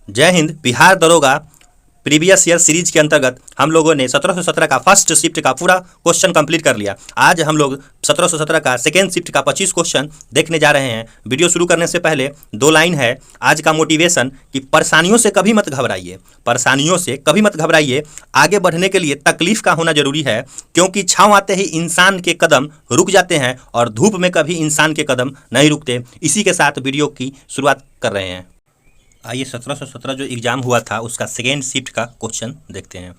जय हिंद। बिहार दरोगा previous year series के अंतर्गत हम लोगों ने 1717 का फर्स्ट शिफ्ट का पूरा क्वेश्चन कंप्लीट कर लिया। आज हम लोग 1717 का सेकेंड शिफ्ट का 25 क्वेश्चन देखने जा रहे हैं। वीडियो शुरू करने से पहले दो लाइन है आज का मोटिवेशन कि परेशानियों से कभी मत घबराइए, परेशानियों से कभी मत घबराइए। आगे बढ़ने के लिए तकलीफ का होना जरूरी है, क्योंकि छाँव आते ही इंसान के कदम रुक जाते हैं और धूप में कभी इंसान के कदम नहीं रुकते। इसी के साथ वीडियो की शुरुआत कर रहे हैं। आइए 1717 जो एग्जाम हुआ था उसका सेकेंड शिफ्ट का क्वेश्चन देखते हैं।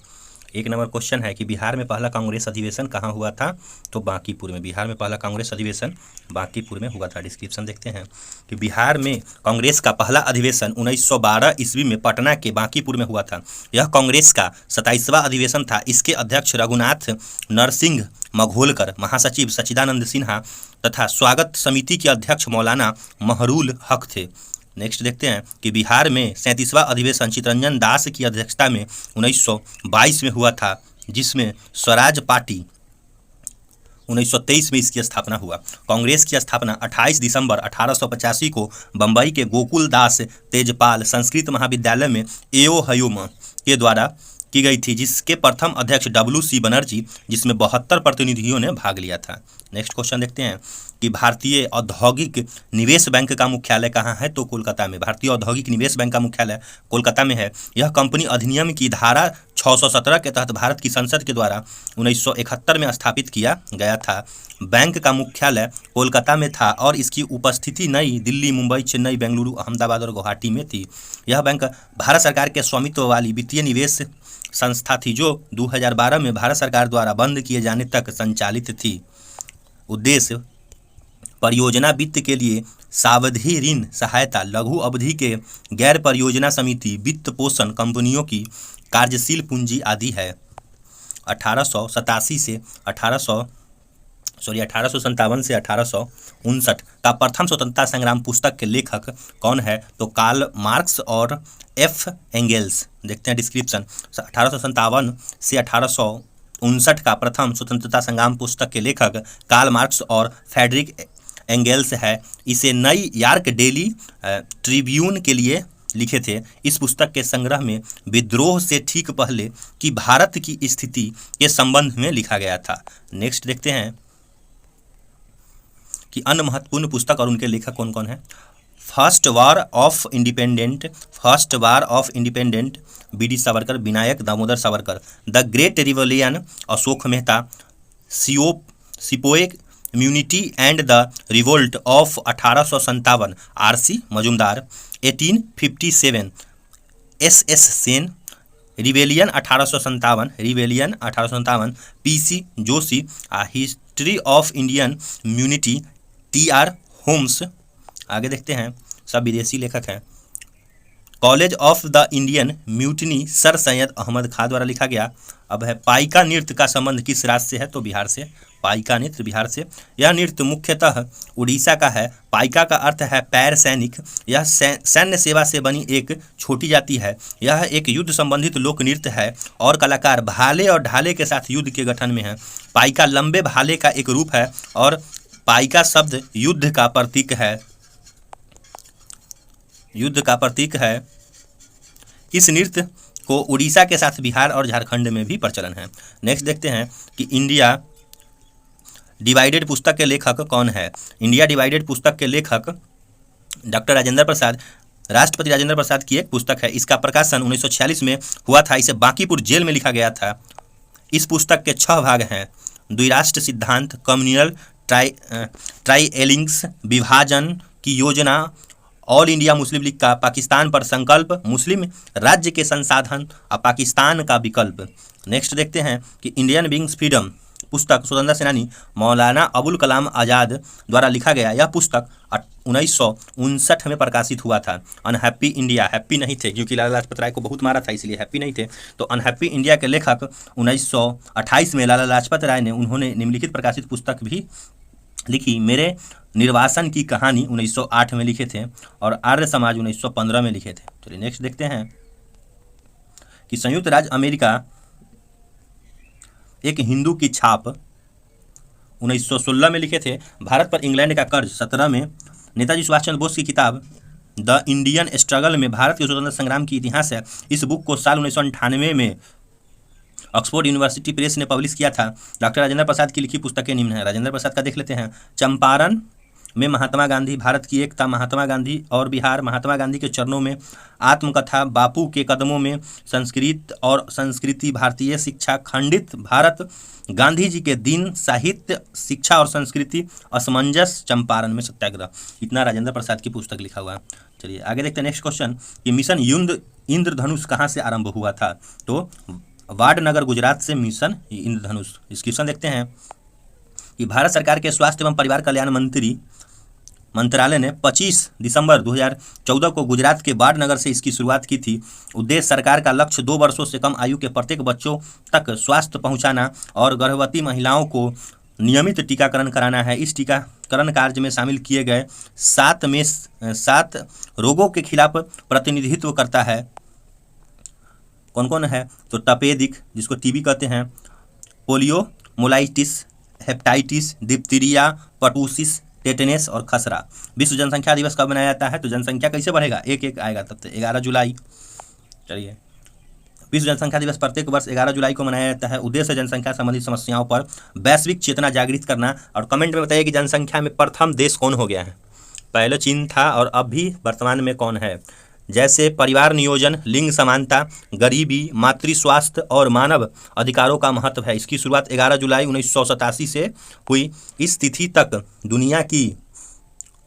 एक नंबर क्वेश्चन है कि बिहार में पहला कांग्रेस अधिवेशन कहाँ हुआ था? तो बांकीपुर में। बिहार में पहला कांग्रेस अधिवेशन बांकीपुर में हुआ था। डिस्क्रिप्शन देखते हैं कि बिहार में कांग्रेस का पहला अधिवेशन 1912 ईस्वी में पटना के बांकीपुर में हुआ था। यह कांग्रेस का 27वां अधिवेशन था। इसके अध्यक्ष रघुनाथ नरसिंह मघोलकर, महासचिव सच्चिदानंद सिन्हा तथा स्वागत समिति के अध्यक्ष मौलाना महरूल हक थे। नेक्स्ट देखते हैं कि बिहार में 37वां अधिवेशन चितरंजन दास की अध्यक्षता में 1922 में हुआ था, जिसमें स्वराज पार्टी 1923 में इसकी स्थापना हुआ। कांग्रेस की स्थापना 28 दिसंबर 1885 को बम्बई के गोकुल दास तेजपाल संस्कृत महाविद्यालय में एओ हयोम के द्वारा की गई थी, जिसके प्रथम अध्यक्ष WC बनर्जी, जिसमें 72 प्रतिनिधियों ने भाग लिया था। नेक्स्ट क्वेश्चन देखते हैं कि भारतीय औद्योगिक निवेश बैंक का मुख्यालय कहाँ है? तो कोलकाता में। भारतीय औद्योगिक निवेश बैंक का मुख्यालय कोलकाता में है। यह कंपनी अधिनियम की धारा 617 के तहत भारत की संसद के द्वारा 1971 में स्थापित किया गया था। बैंक का मुख्यालय कोलकाता में था और इसकी उपस्थिति नई दिल्ली, मुंबई, चेन्नई, बेंगलुरु, अहमदाबाद और गुवाहाटी में थी। यह बैंक भारत सरकार के स्वामित्व वाली वित्तीय निवेश संस्था थी, जो 2012 में भारत सरकार द्वारा बंद किए जाने तक संचालित थी। उद्देश्य परियोजना वित्त के लिए सावधि ऋण सहायता, लघु अवधि के गैर परियोजना समिति, वित्त पोषण, कंपनियों की कार्यशील पूंजी आदि है। 1857 से 1859 का प्रथम स्वतंत्रता संग्राम पुस्तक के लेखक कौन है? तो कार्ल मार्क्स और F एंगेल्स। देखते हैं डिस्क्रिप्शन। 1857 से 1859 का प्रथम स्वतंत्रता संग्राम पुस्तक के लेखक कार्ल मार्क्स और फ्रेडरिक एंगेल्स है। इसे नई यॉर्क डेली ट्रिब्यून के लिए लिखे थे। इस पुस्तक के संग्रह में विद्रोह से ठीक पहले की भारत की स्थिति के संबंध में लिखा गया था। नेक्स्ट देखते हैं कि अन्य महत्वपूर्ण पुस्तक और उनके लेखक कौन कौन है। First war of independent BD Savarkar, Vinayak Damodar Savarkar. The great revolution Ashok Mehta. Sepoy immunity and the revolt of 1857 RC Majumdar. 1857 SS Sen. Rebellion 1857 PC Joshi. History of Indian immunity TR Holmes. आगे देखते हैं, सब विदेशी लेखक हैं। College of the Indian mutiny sir Syed Ahmad Khan द्वारा लिखा गया। अब है पाइका नृत्य का संबंध किस राज्य से है? तो बिहार से। पाइका नृत्य बिहार से। यह नृत्य मुख्यतः उड़ीसा का है। पाइका का अर्थ है पैर सैनिक। यह सैन्य सेवा से बनी एक छोटी जाति है। यह एक युद्ध संबंधित लोक नृत्य है और कलाकार भाले और ढाले के साथ युद्ध के गठन में है। पाइका लंबे भाले का एक रूप है और पाइका शब्द युद्ध का प्रतीक है। इस नृत्य को उड़ीसा के साथ बिहार और झारखंड में भी प्रचलन है। नेक्स्ट देखते हैं कि इंडिया डिवाइडेड पुस्तक के लेखक कौन है? इंडिया डिवाइडेड पुस्तक के लेखक डॉक्टर राजेंद्र प्रसाद, राष्ट्रपति राजेंद्र प्रसाद की एक पुस्तक है। इसका प्रकाशन 1946 में हुआ था। इसे बांकीपुर जेल में लिखा गया था। इस पुस्तक के 6 भाग हैं। द्विराष्ट्र सिद्धांत, कम्युनल ट्राइएलिंग्स, विभाजन की योजना, ऑल इंडिया मुस्लिम लीग का पाकिस्तान पर संकल्प, मुस्लिम राज्य के संसाधन और पाकिस्तान का विकल्प। नेक्स्ट देखते हैं कि इंडियन विंग्स फ्रीडम पुस्तक स्वतंत्रता सेनानी मौलाना अबुल कलाम आज़ाद द्वारा लिखा गया। यह पुस्तक 1959 में प्रकाशित हुआ था। अनहैप्पी इंडिया, हैप्पी नहीं थे क्योंकि लाला लाजपत राय को बहुत मारा था, इसलिए हैप्पी नहीं थे। तो अनहैप्पी इंडिया के लेखक 1928 में लाला लाजपत राय ने उन्होंने निम्नलिखित प्रकाशित पुस्तक भी लिखी। मेरे निर्वासन की कहानी 1908 में लिखे थे और आर्य समाज 1915 में लिखे थे। चलिए नेक्स्ट देखते हैं कि संयुक्त राज्य अमेरिका एक हिंदू की छाप 1916 में लिखे थे। भारत पर इंग्लैंड का कर्ज 17 में। नेताजी सुभाष चंद्र बोस की किताब द इंडियन स्ट्रगल में भारत के स्वतंत्रता संग्राम की इतिहास है। इस बुक को साल 1998 में ऑक्सफोर्ड यूनिवर्सिटी प्रेस ने पब्लिश किया था। डॉक्टर राजेंद्र प्रसाद की लिखी पुस्तकें निम्न है। राजेंद्र प्रसाद का देख लेते हैं। चंपारण में महात्मा गांधी, भारत की एकता, महात्मा गांधी और बिहार, महात्मा गांधी के चरणों में, आत्मकथा, बापू के कदमों में, संस्कृत और संस्कृति, भारतीय शिक्षा, खंडित भारत, गांधी जी के दिन, साहित्य, शिक्षा और संस्कृति, असमंजस, चंपारण में सत्याग्रह। इतना राजेंद्र प्रसाद की पुस्तक लिखा हुआ है। चलिए आगे देखते हैं नेक्स्ट क्वेश्चन कि मिशन इंद्रधनुष कहाँ से आरंभ हुआ था। तो वाडनगर गुजरात से मिशन इंद्रधनुष। इस क्वेश्चन देखते हैं कि भारत सरकार के स्वास्थ्य एवं परिवार कल्याण मंत्रालय ने 25 दिसंबर 2014 को गुजरात के वाडनगर से इसकी शुरुआत की थी। उद्देश्य सरकार का लक्ष्य 2 वर्षों से कम आयु के प्रत्येक बच्चों तक स्वास्थ्य पहुंचाना और गर्भवती महिलाओं को नियमित टीकाकरण कराना है। इस टीकाकरण कार्य में शामिल किए गए 7 रोगों के खिलाफ प्रतिनिधित्व करता है। कौन कौन है? तो तपेदिक, जिसको टीबी कहते हैं, polio myelitis, hepatitis, diphtheria, pertussis, tetanus और खसरा। विश्व जनसंख्या दिवस कब मनाया जाता है? तो जनसंख्या कैसे बढ़ेगा? एक आएगा तब तक 11 जुलाई। चलिए, विश्व जनसंख्या दिवस प्रत्येक वर्ष 11 जुलाई को मनाया जाता है। उद्देश्य जनसंख्या संबंधी समस्याओं पर वैश्विक चेतना जागृत करना। और कमेंट में बताइए कि जनसंख्या में प्रथम देश कौन हो गया है। पहले चीन था और अब भी वर्तमान में कौन है? जैसे परिवार नियोजन, लिंग समानता, गरीबी, मातृ स्वास्थ्य और मानव अधिकारों का महत्व है। इसकी शुरुआत 11 जुलाई 1987 से हुई। इस तिथि तक दुनिया की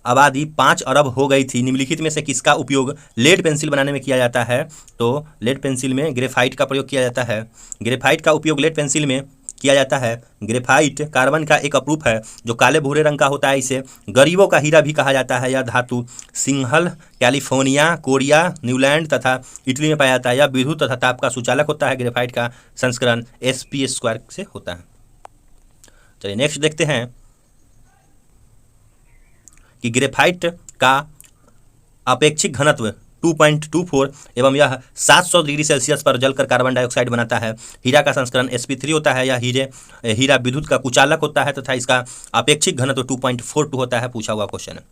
आबादी 5 अरब हो गई थी। निम्नलिखित में से किसका उपयोग लेड पेंसिल बनाने में किया जाता है? तो लेड पेंसिल में ग्रेफाइट का प्रयोग किया जाता है। ग्रेफाइट का उपयोग लेड पेंसिल में किया जाता है। ग्रेफाइट कार्बन का एक अपरूप है जो काले भूरे रंग का होता है। इसे गरीबों का हीरा भी कहा जाता है। यह धातु सिंहल, कैलिफोर्निया, कोरिया, न्यूलैंड तथा इटली में पाया जाता है। यह विद्युत तथा ताप का सुचालक होता है। ग्रेफाइट का संस्करण Sp² से होता है। चलिए नेक्स्ट देखते हैं कि ग्रेफाइट का अपेक्षिक घनत्व 2.24 एवं यह 700 डिग्री सेल्सियस पर जलकर कार्बन डाइऑक्साइड बनाता है। हीरा का संस्करण Sp3 होता है। यह हीरा विद्युत का कुचालक होता है तथा इसका अपेक्षिक घनत्व 2.42 होता है। पूछा हुआ क्वेश्चन है।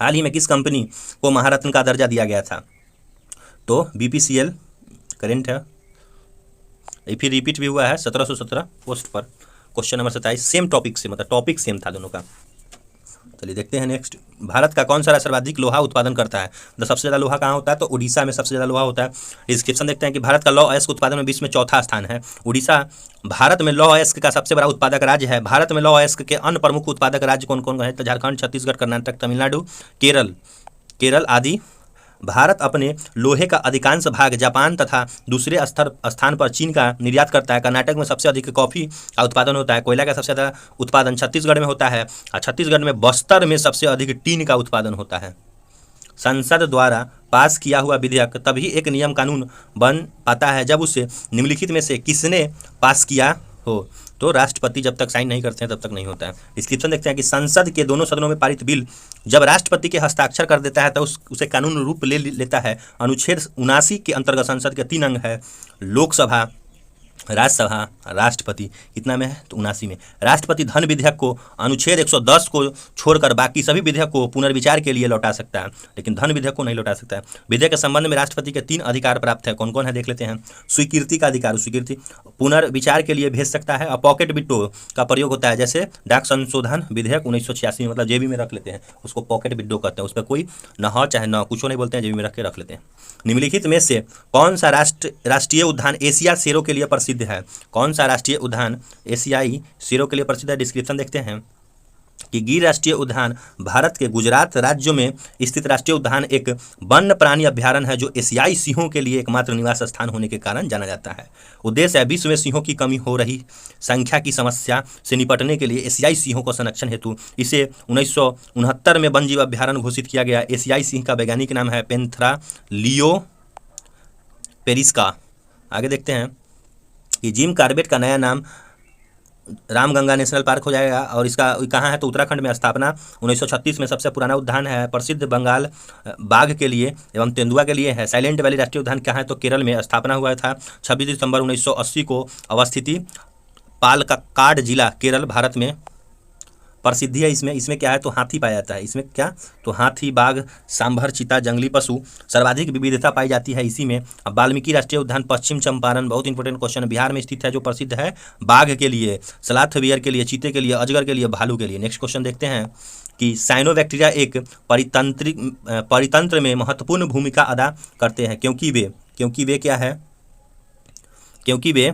हाल ही में किस कंपनी को महारत्न का दर्जा दिया गया था? तो BPCL करेंट है। फिर रिपीट भी हुआ है 1717 पोस्ट पर। क्वेश्चन नंबर 27 सेम टॉपिक से, मतलब टॉपिक सेम था दोनों का। चलिए देखते हैं नेक्स्ट। भारत का कौन सा राज्य सर्वाधिक लोहा उत्पादन करता है? तो सबसे ज़्यादा लोहा कहाँ होता है? तो उड़ीसा में सबसे ज़्यादा लोहा होता है। डिस्क्रिप्शन देखते हैं कि भारत का लौह अयस्क उत्पादन में विश्व में चौथा स्थान है। उड़ीसा भारत में लौह अयस्क का सबसे बड़ा उत्पादक राज्य है। भारत में लौह अयस्क के अन्य प्रमुख उत्पादक राज्य कौन कौन है? तो झारखंड, छत्तीसगढ़, कर्नाटक, तमिलनाडु, केरल आदि। भारत अपने लोहे का अधिकांश भाग जापान तथा दूसरे स्थान पर चीन का निर्यात करता है। कर्नाटक में सबसे अधिक कॉफ़ी का उत्पादन होता है। कोयला का सबसे ज़्यादा उत्पादन छत्तीसगढ़ में होता है और छत्तीसगढ़ में बस्तर में सबसे अधिक टीन का उत्पादन होता है। संसद द्वारा पास किया हुआ विधेयक तभी एक नियम कानून बन पाता है जब उसे निम्नलिखित में से किसने पास किया हो। तो राष्ट्रपति जब तक साइन नहीं करते हैं तब तक नहीं होता है। डिस्क्रिप्शन देखते हैं कि संसद के दोनों सदनों में पारित बिल जब राष्ट्रपति के हस्ताक्षर कर देता है तो उसे कानून रूप ले लेता है। अनुच्छेद 79 के अंतर्गत संसद के 3 अंग है, लोकसभा, राज्यसभा, राष्ट्रपति। कितना में है? तो 79 में। राष्ट्रपति धन विधेयक को अनुच्छेद 110 को छोड़कर बाकी सभी विधेयक को पुनर्विचार के लिए लौटा सकता है, लेकिन धन विधेयक को नहीं लौटा सकता है। विधेयक के संबंध में राष्ट्रपति के 3 अधिकार प्राप्त है। कौन कौन है देख लेते हैं। स्वीकृति का अधिकार, स्वीकृति पुनर्विचार के लिए भेज सकता है। और पॉकेट विड्रो का प्रयोग होता है, जैसे डाक संशोधन विधेयक 1986 में, मतलब जेबी में रख लेते हैं, उसको पॉकेट विड्रो कहते हैं। उस पर कोई न हो चाहे न कुछ नहीं बोलते हैं, जेबी में रख के रख लेते हैं। निम्नलिखित में से कौन सा राष्ट्रीय उद्यान एशिया शेरों के लिए प्रसिद्ध है? कौन सा राष्ट्रीय उद्यान एशियाई शेरों के लिए प्रसिद्ध है? डिस्क्रिप्शन देखते हैं कि गिर राष्ट्रीय उद्यान भारत के गुजरात राज्य में स्थित राष्ट्रीय उद्यान एक वन्य प्राणी अभ्यारण्य है जो एशियाई सिंहों के लिए एकमात्र निवास स्थान होने के कारण जाना जाता है। उद्देश्य है विश्व में सिंहों की कमी हो रही संख्या की समस्या से निपटने के लिए एशियाई सिंहों को संरक्षण हेतु इसे 1969 में वन्यजीव अभ्यारण्य घोषित किया गया। एशियाई सिंह का वैज्ञानिक नाम है पेंथेरा लियोपेरिस्का। आगे देखते हैं कि जिम कॉर्बेट का नया नाम रामगंगा नेशनल पार्क हो जाएगा और इसका कहाँ है? तो उत्तराखंड में स्थापना 1936 में। सबसे पुराना उद्यान है, प्रसिद्ध बंगाल बाघ के लिए एवं तेंदुआ के लिए है। साइलेंट वैली राष्ट्रीय उद्यान कहाँ है? तो केरल में स्थापना हुआ था 26 दिसंबर 1980 को। अवस्थिति पालक्काड जिला, केरल, भारत में प्रसिद्धि है इसमें। इसमें क्या है तो हाथी पाया जाता है। इसमें क्या तो हाथी, बाघ, सांभर, चीता, जंगली पशु, सर्वाधिक विविधता पाई जाती है इसी में। अब वाल्मीकि राष्ट्रीय उद्यान पश्चिम चंपारण, बहुत इंपॉर्टेंट क्वेश्चन है, बिहार में स्थित है, जो प्रसिद्ध है बाघ के लिए, सलाथ बियर के लिए, चीते के लिए, अजगर के लिए, भालू के लिए। नेक्स्ट क्वेश्चन देखते हैं कि साइनोबैक्टीरिया एक परितंत्र में महत्वपूर्ण भूमिका अदा करते हैं क्योंकि वे क्या है, क्योंकि वे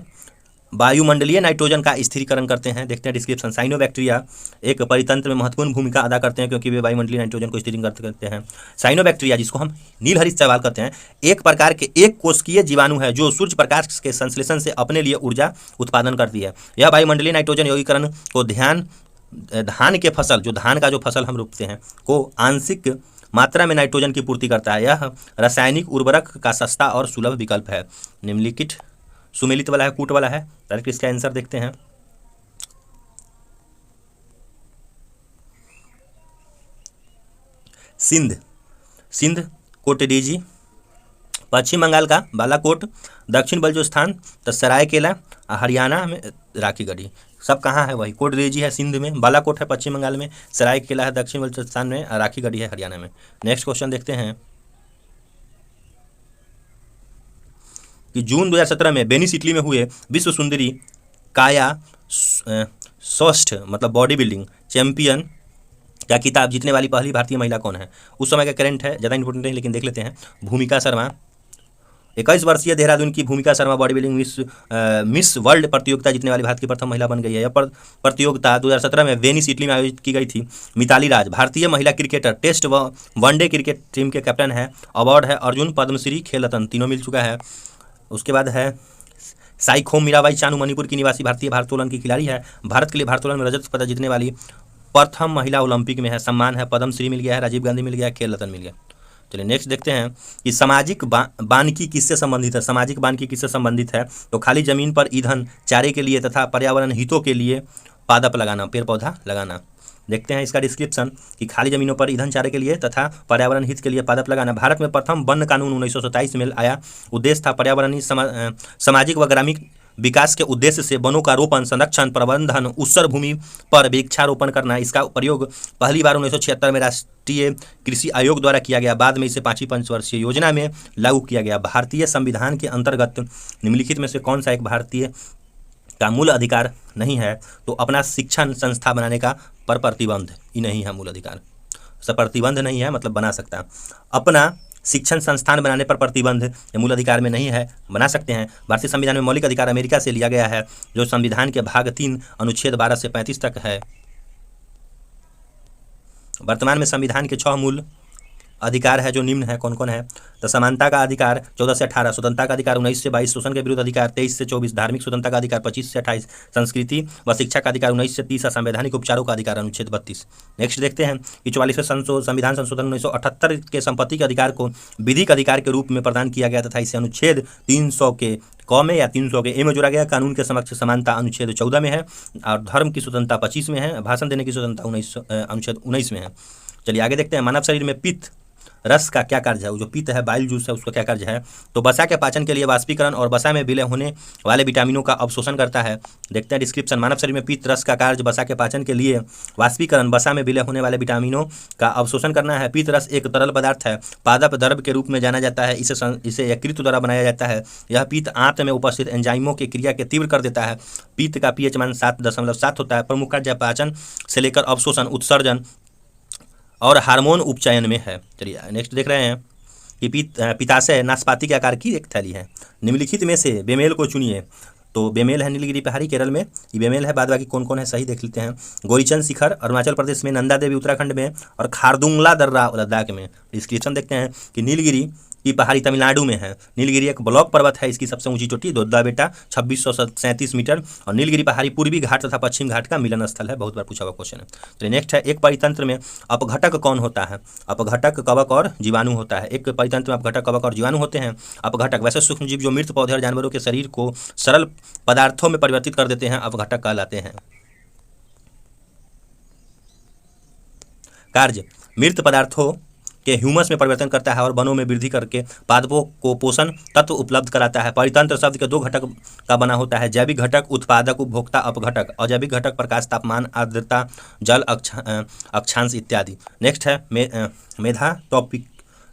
वायुमंडलीय नाइट्रोजन का स्थिरीकरण करते हैं। देखते हैं डिस्क्रिप्शन। साइनोबैक्टीरिया एक परितंत्र में महत्वपूर्ण भूमिका अदा करते हैं क्योंकि वे वायुमंडलीय नाइट्रोजन को स्थिरीकरण करते हैं। साइनोबैक्टीरिया, जिसको हम नीलहरित शैवाल कहते हैं, एक प्रकार के एक कोशिकीय जीवाणु है जो सूर्य प्रकाश के संश्लेषण से अपने लिए ऊर्जा उत्पादन करती है। यह वायुमंडलीय नाइट्रोजन यौगीकरण को धान के फसल, जो धान का जो फसल हम रोपते हैं, को आंशिक मात्रा में नाइट्रोजन की पूर्ति करता है। यह रासायनिक उर्वरक का सस्ता और सुलभ विकल्प है। निम्नलिखित सुमेलित वाला है, कूट वाला है। डायरेक्ट इसका आंसर देखते हैं। सिंध कोटडीजी, पश्चिम बंगाल का बालाकोट, दक्षिण बलूचिस्तान तो सरायकेला, हरियाणा में राखीगढ़ी। सब कहाँ है वही, कोटडीजी है सिंध में, बालाकोट है पश्चिम बंगाल में, सरायकेला है दक्षिण बलूचिस्तान में, राखीगढ़ी है हरियाणा में। नेक्स्ट क्वेश्चन देखते हैं कि जून 2017 में वेनिस इटली में हुए विश्व सुंदरी काया स्वस्थ मतलब बॉडी बिल्डिंग चैंपियन का खिताब जीतने वाली पहली भारतीय महिला कौन है? उस समय का करंट है, ज़्यादा इंपॉर्टेंट नहीं लेकिन देख लेते हैं। भूमिका शर्मा। 21 वर्षीय देहरादून की भूमिका Sharma body building miss world प्रतियोगिता जीतने वाली भारत की प्रथम महिला बन गई है। यह प्रतियोगिता 2017 में वेनिस इटली में आयोजित की गई थी। मिताली राज भारतीय महिला क्रिकेटर, टेस्ट व वनडे क्रिकेट टीम के कैप्टन है। अवार्ड है अर्जुन, पद्मश्री, खेल रत्न, तीनों मिल चुका है। उसके बाद है साइखोम मीराबाई चानू, मणिपुर की निवासी भारतीय भारोत्तोलन की खिलाड़ी है। भारत के लिए भारोत्तोलन में रजत पदक जीतने वाली प्रथम महिला ओलंपिक में है। सम्मान है पद्मश्री मिल गया है, राजीव गांधी मिल गया है, खेल रत्न मिल गया। चलिए नेक्स्ट देखते हैं कि सामाजिक वानिकी किससे संबंधित है। सामाजिक वानिकी किससे संबंधित है तो खाली जमीन पर ईंधन, चारे के लिए तथा पर्यावरण हितों के लिए पादप लगाना, पेड़ पौधा लगाना। देखते हैं इसका डिस्क्रिप्शन कि खाली जमीनों पर ईंधन, चारे के लिए तथा पर्यावरण हित के लिए पादप लगाना। भारत में प्रथम वन कानून 1927 में आया। उद्देश्य था पर्यावरणीय, सामाजिक व ग्रामीण विकास के उद्देश्य से वनों का रोपण, संरक्षण, प्रबंधन, उत्सर भूमि पर वृक्षारोपण करना। इसका प्रयोग पहली बार 1976 में राष्ट्रीय कृषि आयोग द्वारा किया गया। बाद में इसे 5वीं पंचवर्षीय योजना में लागू किया गया। भारतीय संविधान के अंतर्गत निम्नलिखित में से कौन सा एक भारतीय का मूल अधिकार नहीं है तो अपना शिक्षण संस्था बनाने का पर प्रतिबंध ही नहीं है। मूल अधिकार सब प्रतिबंध नहीं है मतलब बना सकता। अपना शिक्षण संस्थान बनाने पर प्रतिबंध ये मूल अधिकार में नहीं है, बना सकते हैं। भारतीय संविधान में मौलिक अधिकार अमेरिका से लिया गया है जो संविधान के भाग 3 अनुच्छेद 12 से 35 तक है। वर्तमान में संविधान के 6 मूल अधिकार है जो निम्न है। कौन कौन है तो समानता का अधिकार 14 से 18, स्वतंत्रता का अधिकार 19 से 22, शोषण के विरुद्ध अधिकार 23 से 24, धार्मिक स्वतंत्रता का अधिकार 25 से 28, संस्कृति व शिक्षा का अधिकार 19 से 30, संवैधानिक उपचारों का अधिकार अनुच्छेद 32। नेक्स्ट देखते हैं कि 44वें संविधान संशोधन 1978 के संपत्ति के अधिकार को विधिक अधिकार के रूप में प्रदान किया गया तथा इसे अनुच्छेद 300 के क में या 300 के ए में जोड़ा गया। कानून के समक्ष समानता अनुच्छेद 14 में है और धर्म की स्वतंत्रता 25 में है। भाषण देने की स्वतंत्रता अनुच्छेद 19 में है। चलिए आगे देखते हैं। मानव शरीर में पित्त रस का क्या कार्य है? जो पित्त है, बाइल जूस है, उसका क्या कार्य है तो वसा के पाचन के लिए वाष्पीकरण और वसा में विलय होने वाले विटामिनों का अवशोषण करता है। देखते हैं डिस्क्रिप्शन। मानव शरीर में पित्त रस का कार्य वसा के पाचन के लिए वाष्पीकरण, वसा में विलय होने वाले विटामिनों का अवशोषण करना है। पित्त रस एक तरल पदार्थ है, पादप द्रव्य के रूप में जाना जाता है। इसे यकृत द्वारा बनाया जाता है। यह पित्त आंत में उपस्थित एंजाइमों की क्रिया के तीव्र कर देता है। पित्त का pH मान 7.7 होता है। प्रमुख कार्य पाचन से लेकर अवशोषण, उत्सर्जन और हार्मोन उपचयन में है। चलिए नेक्स्ट देख रहे हैं कि पित्ताशय नाशपाती के आकार की एक थैली है। निम्नलिखित में से बेमेल को चुनिए। तो बेमेल है नीलगिरी पहाड़ी केरल में, ये बेमेल है। बाद बाकी कौन कौन है सही देख लेते हैं। गोरीचंद शिखर अरुणाचल प्रदेश में, नंदा देवी उत्तराखंड में और खारदुंगला दर्रा लद्दाख में। डिस्क्रिप्शन देखते हैं कि नीलगिरी की पहाड़ी तमिलनाडु में है। नीलगिरी एक ब्लॉक पर्वत है। इसकी सबसे ऊंची चोटी दोद्दा बेटा 2637 मीटर और नीलगिरी पहाड़ी पूर्वी घाट तथा पश्चिम घाट का मिलन स्थल है। बहुत बार पूछा हुआ क्वेश्चन है। तो नेक्स्ट है एक परितंत्र में अपघटक कौन होता है? अपघटक कवक और जीवाणु होता है। एक परितंत्र में अपघटक कवक और जीवाणु होते हैं। अपघटक वैसे सूक्ष्मजीव जो मृत पौधे और जानवरों के शरीर को सरल पदार्थों में परिवर्तित कर देते हैं, अपघटक कहलाते हैं। कार्य मृत पदार्थों के ह्यूमस में परिवर्तन करता है और वनों में वृद्धि करके पादपों को पोषण तत्व उपलब्ध कराता है। परितंत्र शब्द के 2 घटक का बना होता है, जैविक घटक उत्पादक उपभोक्ता अपघटक, अजैविक घटक प्रकाश तापमान आर्द्रता जल अक्षांश इत्यादि। नेक्स्ट है मेधा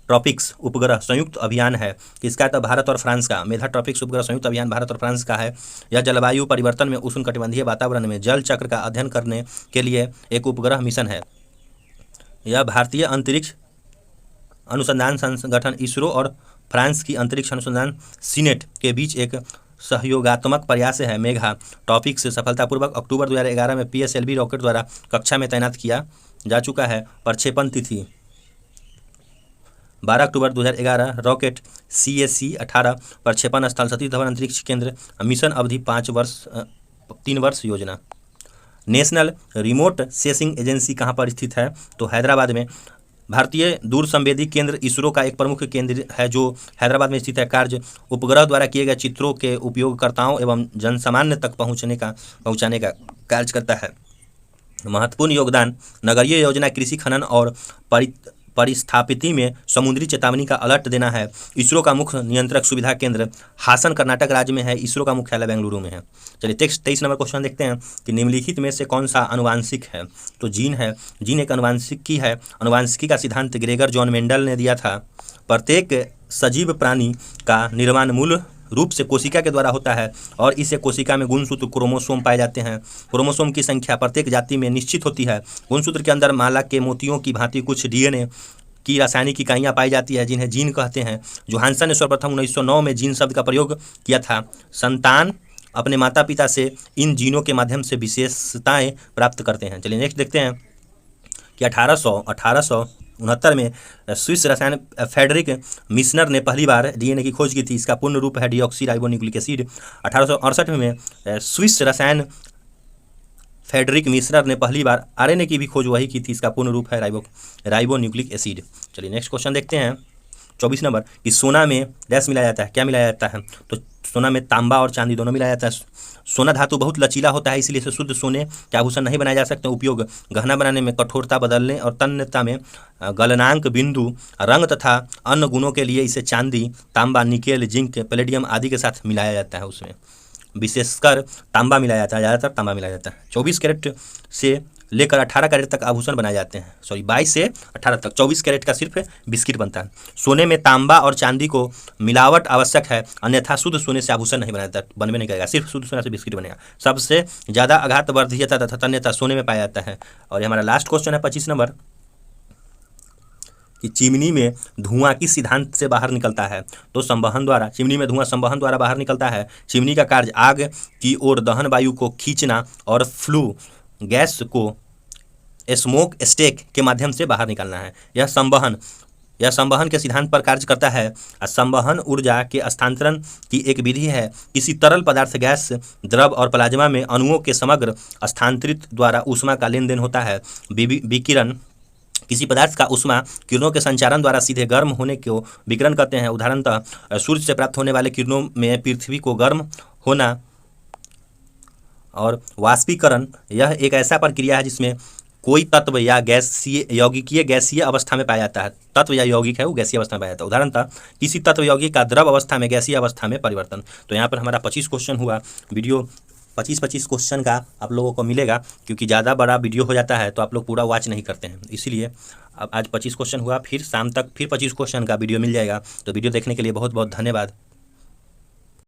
ट्रॉपिक्स उपग्रह संयुक्त अभियान है, इसका तो भारत और फ्रांस का। मेधा ट्रॉपिक्स उपग्रह संयुक्त अभियान भारत और फ्रांस का है। यह जलवायु परिवर्तन में उष्णकटिबंधीय वातावरण में जल चक्र का अध्ययन करने के लिए एक उपग्रह मिशन है। यह भारतीय अंतरिक्ष अनुसंधान संगठन इसरो और फ्रांस की अंतरिक्ष अनुसंधान सीनेट के बीच एक सहयोगात्मक प्रयास है। मेघा टॉपिक्स सफलतापूर्वक अक्टूबर 2011 में PSLV रॉकेट द्वारा कक्षा में तैनात किया जा चुका है। प्रक्षेपण तिथि 12 अक्टूबर 2011। रॉकेट CAC-18 प्रक्षेपण स्थल सतीश धवन अंतरिक्ष केंद्र। मिशन अवधि 3 वर्ष योजना। नेशनल रिमोट सेंसिंग एजेंसी कहाँ पर स्थित है? तो हैदराबाद में। भारतीय दूर संवेदी केंद्र इसरो का एक प्रमुख केंद्र है जो हैदराबाद में स्थित है। कार्य उपग्रह द्वारा किए गए चित्रों के उपयोगकर्ताओं एवं जनसामान्य तक पहुंचाने का कार्य करता है। महत्वपूर्ण योगदान नगरीय योजना, कृषि खनन और परिस्थापिति में समुद्री चेतावनी का अलर्ट देना है। इसरो का मुख्य नियंत्रक सुविधा केंद्र हासन कर्नाटक राज्य में है। इसरो का मुख्यालय बेंगलुरु में है। चलिए 23 नंबर क्वेश्चन देखते हैं कि निम्नलिखित में से कौन सा आनुवांशिक है? तो जीन है। जीन एक आनुवांशिकी है। आनुवांशिकी का सिद्धांत ग्रेगर जॉन मेंडल ने दिया था। प्रत्येक सजीव प्राणी का निर्माण मूल रूप से कोशिका के द्वारा होता है और इसे कोशिका में गुणसूत्र क्रोमोसोम पाए जाते हैं। क्रोमोसोम की संख्या प्रत्येक जाति में निश्चित होती है। गुणसूत्र के अंदर माला के मोतियों की भांति कुछ DNA की रासायनिक इकाइयाँ पाई जाती है जिन्हें जीन कहते हैं। जोहानसन ने सर्वप्रथम 1909 में जीन शब्द का प्रयोग किया था। संतान अपने माता पिता से इन जीनों के माध्यम से विशेषताएं प्राप्त करते हैं। चलिए नेक्स्ट देखते हैं कि 1869 में स्विस रसायन फ्रेडरिक मिशनर ने पहली बार DNA की खोज की थी। इसका पूर्ण रूप है डीऑक्सी राइबोन्यूक्लिक एसिड। 1868 में स्विस रसायन फ्रेडरिक मिशनर ने पहली बार RNA की भी खोज वही की थी। इसका पूर्ण रूप है राइबोन्यूक्लिक एसिड। चलिए नेक्स्ट क्वेश्चन देखते हैं 24 नंबर कि सोना में डैश मिलाया जाता है। क्या मिलाया जाता है? तो सोना में तांबा और चांदी दोनों मिलाया जाता है। सोना धातु बहुत लचीला होता है, इसलिए इसे शुद्ध सोने के आभूषण नहीं बनाए जा सकते। उपयोग गहना बनाने में, कठोरता बदलने और तन्यता में, गलनांक बिंदु, रंग तथा अन्य गुणों के लिए इसे चांदी, तांबा, निकेल, जिंक, पैलेडियम आदि के साथ मिलाया जाता है। उसमें विशेषकर तांबा मिलाया जाता है, ज़्यादातर तांबा मिलाया जाता है। 24 कैरेट से लेकर 18 कैरेट तक आभूषण बनाए जाते हैं। 22 से 18 तक। 24 कैरेट का सिर्फ बिस्किट बनता है। सोने में तांबा और चांदी को मिलावट आवश्यक है, अन्यथा शुद्ध सोने से आभूषण नहीं बनबे नहीं करेगा। सिर्फ शुद्ध सोने से बिस्किट बनेगा। सबसे ज़्यादा आघात वर्धीयता तथा तन्यता सोने में पाया जाता है। और ये हमारा लास्ट क्वेश्चन है 25 नंबर कि चिमनी में धुआं किस सिद्धांत से बाहर निकलता है? तो संवहन द्वारा। चिमनी में धुआं संवहन द्वारा बाहर निकलता है। चिमनी का कार्य आग की ओर दहन वायु को खींचना और फ्लू गैस को स्मोक स्टेक के माध्यम से बाहर निकालना है। यह संवहन के सिद्धांत पर कार्य करता है। संवहन ऊर्जा के हस्तांतरण की एक विधि है। किसी तरल पदार्थ, गैस, द्रव और प्लाज्मा में अणुओं के समग्र हस्तांतरित द्वारा ऊष्मा का लेन देन होता है। विकिरण किसी पदार्थ का ऊष्मा किरणों के संचारण द्वारा सीधे गर्म होने को विकिरण कहते हैं। उदाहरणतः सूर्य से प्राप्त होने वाले किरणों में पृथ्वी को गर्म होना। और वाष्पीकरण यह एक ऐसा प्रक्रिया है जिसमें कोई तत्व या यौगिकीय गैसीय अवस्था में पाया जाता है। तत्व या यौगिक है वो गैसीय अवस्था में पाया जाता है। उदाहरणतः किसी तत्व यौगिक का द्रव अवस्था में गैसीय अवस्था में परिवर्तन। तो यहाँ पर हमारा 25 क्वेश्चन हुआ। वीडियो 25 क्वेश्चन का आप लोगों को मिलेगा, क्योंकि ज़्यादा बड़ा वीडियो हो जाता है तो आप लोग पूरा वॉच नहीं करते हैं, इसीलिए अब आज 25 क्वेश्चन हुआ। फिर शाम तक फिर 25 क्वेश्चन का वीडियो मिल जाएगा। तो वीडियो देखने के लिए बहुत बहुत धन्यवाद।